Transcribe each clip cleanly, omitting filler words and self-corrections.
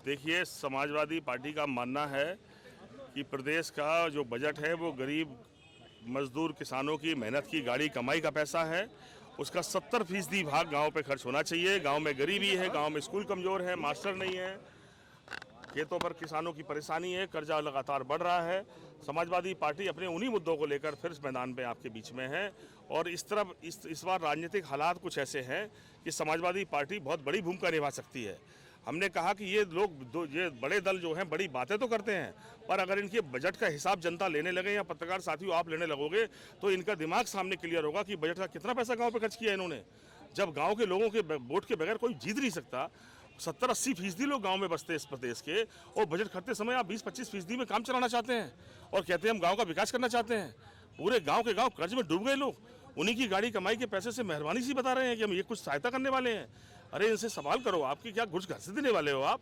देखिए, समाजवादी पार्टी का मानना है कि प्रदेश का जो बजट है वो गरीब मजदूर किसानों की मेहनत की गाड़ी कमाई का पैसा है। उसका 70% भाग गांव पे खर्च होना चाहिए। गांव में गरीबी है, गांव में स्कूल कमज़ोर है, मास्टर नहीं है, खेतों पर किसानों की परेशानी है, कर्जा लगातार बढ़ रहा है। समाजवादी पार्टी अपने उन्हीं मुद्दों को लेकर फिर इस मैदान में आपके बीच में है। और इस बार राजनीतिक हालात कुछ ऐसे हैं कि समाजवादी पार्टी बहुत बड़ी भूमिका निभा सकती है। हमने कहा कि ये ये बड़े दल जो हैं बड़ी बातें तो करते हैं, पर अगर इनके बजट का हिसाब जनता लेने लगे या पत्रकार साथियों आप लेने लगोगे तो इनका दिमाग सामने क्लियर होगा कि बजट का कितना पैसा गांव पे खर्च किया इन्होंने। जब गांव के लोगों के वोट के बगैर कोई जीत नहीं सकता, 70-80% लोग गांव में बसते हैं इस प्रदेश के, और बजट खर्चते समय आप 20-25% में काम चलाना चाहते हैं और कहते हैं हम गाँव का विकास करना चाहते हैं। पूरे गाँव के गाँव कर्ज में डूब गए लोग, उन्हीं की गाड़ी कमाई के पैसे से मेहरबानी सी बता रहे हैं कि हम ये कुछ सहायता करने वाले हैं। अरे इनसे सवाल करो, आपकी क्या घुस घर से देने वाले हो आप?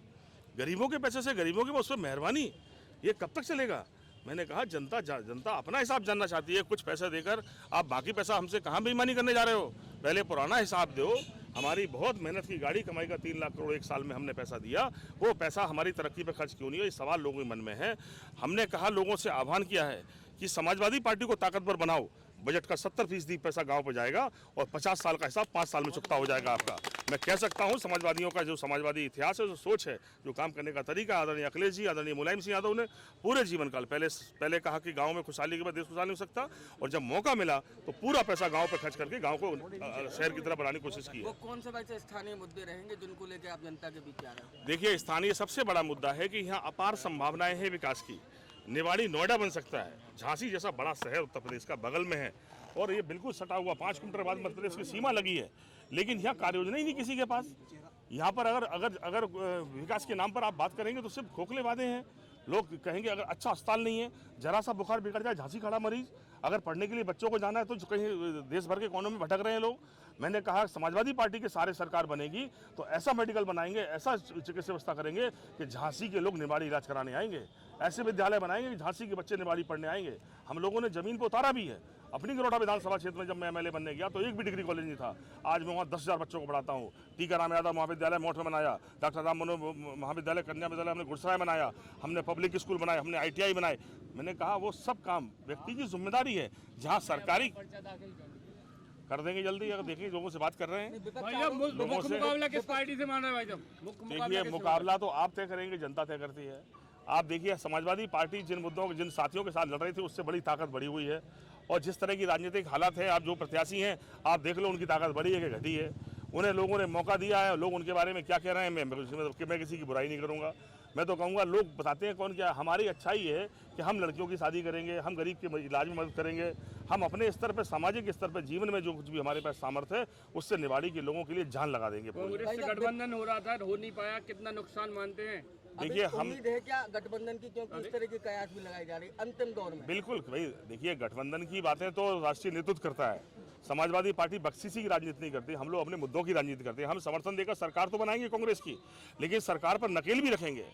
गरीबों के पैसे से गरीबों के उस पर मेहरबानी, ये कब तक चलेगा? मैंने कहा जनता अपना हिसाब जानना चाहती है। कुछ पैसे देकर आप बाकी पैसा हमसे कहाँ बेईमानी करने जा रहे हो? पहले पुराना हिसाब दो। हमारी बहुत मेहनत की गाड़ी कमाई का 3 लाख करोड़ एक साल में हमने पैसा दिया, वो पैसा हमारी तरक्की पर खर्च क्यों नहीं हो? ये सवाल लोगों के मन में है। हमने कहा, लोगों से आह्वान किया है कि समाजवादी पार्टी को ताकतवर बनाओ। बजट का 70% पैसा गांव पर जाएगा और 50 साल का हिसाब 5 साल में चुकता हो जाएगा आपका। मैं कह सकता हूं, समाजवादियों का जो समाजवादी इतिहास है, जो सोच है, जो काम करने का तरीका, आदरणीय अखिलेश जी, आदरणीय मुलायम सिंह यादव ने पूरे जीवन काल पहले कहा कि गांव में खुशहाली के बाद देश खुशहाल नहीं हो सकता, और जब मौका मिला तो पूरा पैसा गांव पर खर्च करके गांव को शहर की तरह बनाने की कोशिश की है। वो कौन से वैसे स्थानीय मुद्दे रहेंगे जिनको लेकर आप जनता के बीच आ रहे हैं? देखिए, स्थानीय सबसे बड़ा मुद्दा है कि यहाँ अपार संभावनाएं हैं विकास की। निवाड़ी नोएडा बन सकता है, झांसी जैसा बड़ा शहर उत्तर प्रदेश का बगल में है और ये बिल्कुल सटा हुआ 5 किलोमीटर बाद मध्य प्रदेश की सीमा लगी है, लेकिन यहाँ कार्य योजना ही नहीं किसी के पास। यहाँ पर अगर विकास के नाम पर आप बात करेंगे तो सिर्फ खोखले वादे हैं। लोग कहेंगे अगर अच्छा अस्पताल नहीं है, जरा सा बुखार बिगड़ जाए, झांसी खड़ा मरीज, अगर पढ़ने के लिए बच्चों को जाना है तो कहीं देश भर के कोनों में भटक रहे हैं लोग। मैंने कहा, समाजवादी पार्टी के सारे सरकार बनेगी तो ऐसा मेडिकल बनाएंगे, ऐसा चिकित्सा व्यवस्था करेंगे कि झांसी के लोग निवाड़ी इलाज कराने आएंगे, ऐसे विद्यालय बनाएंगे कि झांसी के बच्चे निवाड़ी पढ़ने आएंगे। हम लोगों ने जमीन पर उतारा भी है। अपनी गरोटा विधानसभा क्षेत्र में जब मैं एमएलए बनने गया तो एक भी डिग्री कॉलेज नहीं था। आज मैं वहाँ 10,000 बच्चों को पढ़ाता हूँ। टीकाराम यादव महाविद्यालय मोठ में बनाया, डॉक्टर राम मनोहर महाविद्यालय कन्या विद्यालय हमने गुड़सराय बनाया, हमने पब्लिक स्कूल बनाए, हमने ITI बनाए। मैंने कहा वो सब काम व्यक्ति की जिम्मेदारी है। जहाँ सरकारी कर देंगे जल्दी, अगर देखिए लोगों से बात कर रहे हैं। मुकाबला किस पार्टी से मान रहे हैं भाई? देखिए, मुकाबला तो आप तय करेंगे, जनता तय करती है। आप देखिए, समाजवादी पार्टी जिन मुद्दों जिन साथियों के साथ लड़ रही थी उससे बड़ी ताकत बढ़ी हुई है, और जिस तरह की राजनीतिक हालात है, आप जो प्रत्याशी हैं आप देख लो उनकी ताकत बढ़ी है कि घटी है। उन्हें लोगों ने मौका दिया है, लोग उनके बारे में क्या कह रहे हैं मैं किसी की बुराई नहीं करूँगा। मैं तो कहूँगा लोग बताते हैं कौन क्या। हमारी अच्छाई है कि हम लड़कियों की शादी करेंगे, हम गरीब के इलाज में मदद करेंगे, हम अपने स्तर पर, सामाजिक स्तर पर, जीवन में जो कुछ भी हमारे पास सामर्थ्य है उससे निवाड़ी के लोगों के लिए जान लगा देंगे। कांग्रेस से गठबंधन हो रहा था, हो नहीं पाया, कितना नुकसान मानते हैं? देखिए, हम उम्मीद है क्या गठबंधन की, क्योंकि इस तरह की कयास भी लगाई जा रही है अंतिम दौर में? बिल्कुल भाई, देखिए गठबंधन की बातें तो राष्ट्रीय नेतृत्व करता है। समाजवादी पार्टी बख्शीशी की राजनीति नहीं करती, हम लोग अपने मुद्दों की राजनीति करते हैं। हम समर्थन देकर सरकार तो बनाएंगे कांग्रेस की, लेकिन सरकार पर नकेल भी रखेंगे।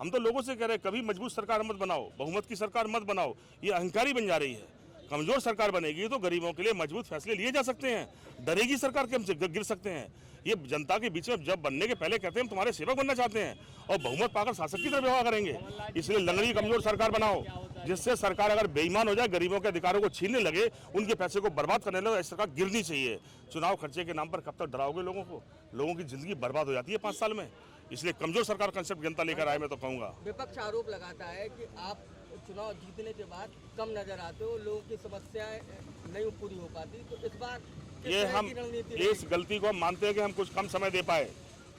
हम तो लोगों से कह रहे हैं कभी मजबूत सरकार मत बनाओ, बहुमत की सरकार मत बनाओ, ये अहंकारी बन जा रही है। कमजोर सरकार बनेगी तो गरीबों के लिए मजबूत फैसले लिए जा सकते हैं। डरेगी सरकार के हमसे गिर सकते हैं। ये जनता के बीच में जब बनने के पहले कहते हैं हम तुम्हारे सेवक बनना चाहते हैं और बहुमत पाकर शासक की तरह व्यवहार करेंगे। इसलिए लंगड़ी कमजोर सरकार बनाओ, जिससे सरकार अगर बेईमान हो जाए, गरीबों के अधिकारों को छीनने लगे, उनके पैसे को बर्बाद करने लगे, ऐसी सरकार गिरनी चाहिए। चुनाव खर्चे के नाम पर कब तक डराओगे लोगों को? लोगों की जिंदगी बर्बाद हो जाती है 5 साल में। इसलिए कमजोर सरकार कंसेप्ट जनता लेकर आए, मैं तो कहूँगा। विपक्ष आरोप लगाता है कि आप चुनाव जीतने के बाद कम नजर आते हो, लोगों की समस्याएं नहीं पूरी हो पाती, तो इस बार ये हम इस गलती को हम मानते हैं कि हम कुछ कम समय दे पाए,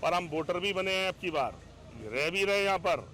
पर हम वोटर भी बने हैं अब की बार, रह भी रहे यहाँ पर,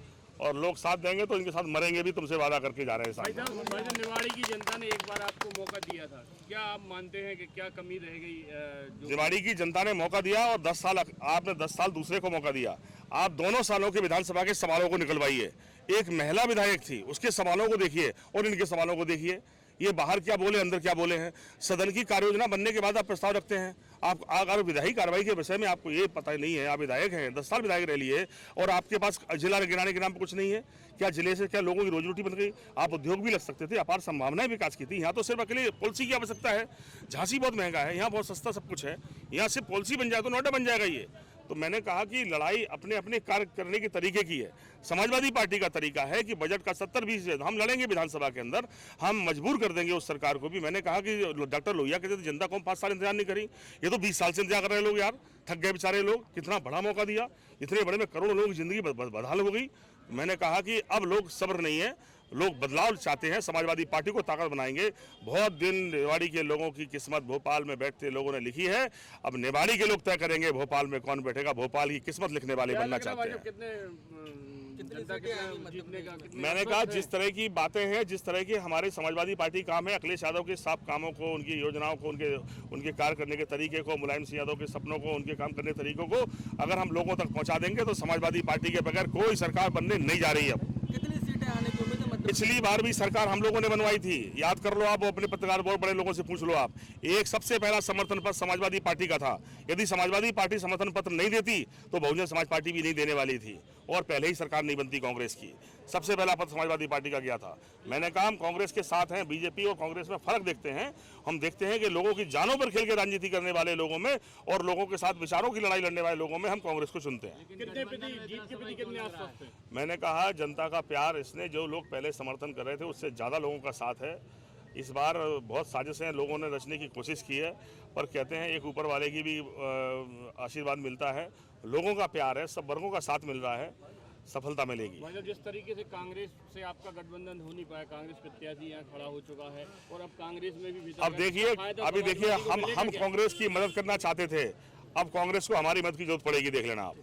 और लोग साथ देंगे तो इनके साथ मरेंगे भी, तुमसे वादा करके जा रहे हैं। भाईजान, निवाड़ी की जनता ने एक बार आपको मौका दिया था, क्या आप मानते हैं कि क्या कमी रह गई? निवाड़ी की जनता ने मौका दिया और 10 साल आपने 10 साल दूसरे को मौका दिया। आप दोनों सालों के विधानसभा के सवालों को निकलवाइए। एक महिला विधायक थी, उसके सवालों को देखिए और इनके सवालों को देखिए। ये बाहर क्या बोले, अंदर क्या बोले हैं। सदन की कार्य योजना बनने के बाद आप प्रस्ताव रखते हैं। आप अगर विधायी कार्रवाई के विषय में आपको ये पता नहीं है, आप विधायक हैं, 10 साल विधायक रह लिए, और आपके पास जिला गिराने के नाम पर कुछ नहीं है। क्या जिले से क्या लोगों की रोजी रोटी बन गई? आप उद्योग भी लग सकते थे, अपार संभावनाएं विकास की थी। यहाँ तो सिर्फ अकेले पॉलिसी की आवश्यकता है। झांसी बहुत महंगा है, यहाँ बहुत सस्ता सब कुछ है। यहाँ सिर्फ पॉलिसी बन जाए तो नोएडा बन जाएगा। ये तो मैंने कहा कि लड़ाई अपने अपने कार्य करने के तरीके की है। समाजवादी पार्टी का तरीका है कि बजट का 70-20 हम लड़ेंगे विधानसभा के अंदर, हम मजबूर कर देंगे उस सरकार को भी। मैंने कहा कि डॉक्टर लोहिया कहते थे जनता को हम 5 साल इंतजार नहीं करी, ये तो 20 साल से इंतजार कर रहे लोग यार, थक गए बेचारे लोग। कितना बड़ा मौका दिया, इतने बड़े में करोड़ों लोगों की जिंदगी बदहाल हो गई। मैंने कहा कि अब लोग सब्र नहीं है, लोग बदलाव चाहते हैं, समाजवादी पार्टी को ताकत बनाएंगे। बहुत दिन निवाड़ी के लोगों की किस्मत भोपाल में बैठते लोगों ने लिखी है, अब निवाड़ी के लोग तय करेंगे भोपाल में कौन बैठेगा। भोपाल की किस्मत लिखने वाले बनना चाहते हैं। मैंने कहा जिस तरह की बातें हैं, जिस तरह की हमारे समाजवादी पार्टी काम है, अखिलेश यादव के साफ कामों को, उनकी योजनाओं को, उनके कार्य करने के तरीके को, मुलायम सिंह यादव के सपनों को, उनके काम करने के तरीकों को अगर हम लोगों तक पहुंचा देंगे तो समाजवादी पार्टी के बगैर कोई सरकार बनने नहीं जा रही है। अब कितनी सीटें आने की उम्मीद है? पिछली बार भी सरकार हम लोगों ने बनवाई थी, याद कर लो आप, अपने पत्रकार बहुत बड़े लोगों से पूछ लो आप। एक सबसे पहला समर्थन पत्र समाजवादी पार्टी का था। यदि समाजवादी पार्टी समर्थन पत्र नहीं देती तो बहुजन समाज पार्टी भी नहीं देने वाली थी और पहले ही सरकार नहीं बनती कांग्रेस की। सबसे पहला पत्र समाजवादी पार्टी का गया था। मैंने कहा हम कांग्रेस के साथ हैं, बीजेपी और कांग्रेस में फर्क देखते हैं। हम देखते हैं कि लोगों की जानों पर खेल के राजनीति करने वाले लोगों में और लोगों के साथ विचारों की लड़ाई लड़ने वाले लोगों में हम कांग्रेस को चुनते हैं। मैंने कहा जनता का प्यार, इसने जो लोग पहले समर्थन कर रहे थे उससे ज़्यादा लोगों का साथ है। इस बार बहुत साजिशें लोगों ने रचने की कोशिश की है, पर कहते हैं एक ऊपर वाले की भी आशीर्वाद मिलता है, लोगों का प्यार है, सब वर्गों का साथ मिल रहा है, सफलता मिलेगी। मतलब जिस तरीके से कांग्रेस से आपका गठबंधन हो नहीं पाया, कांग्रेस प्रत्याशी यहाँ खड़ा हो चुका है और अब कांग्रेस में भी अब देखिए, अभी देखिए हम कांग्रेस की मदद करना चाहते थे, अब कांग्रेस को हमारी मदद की जरूरत पड़ेगी, देख लेना आप।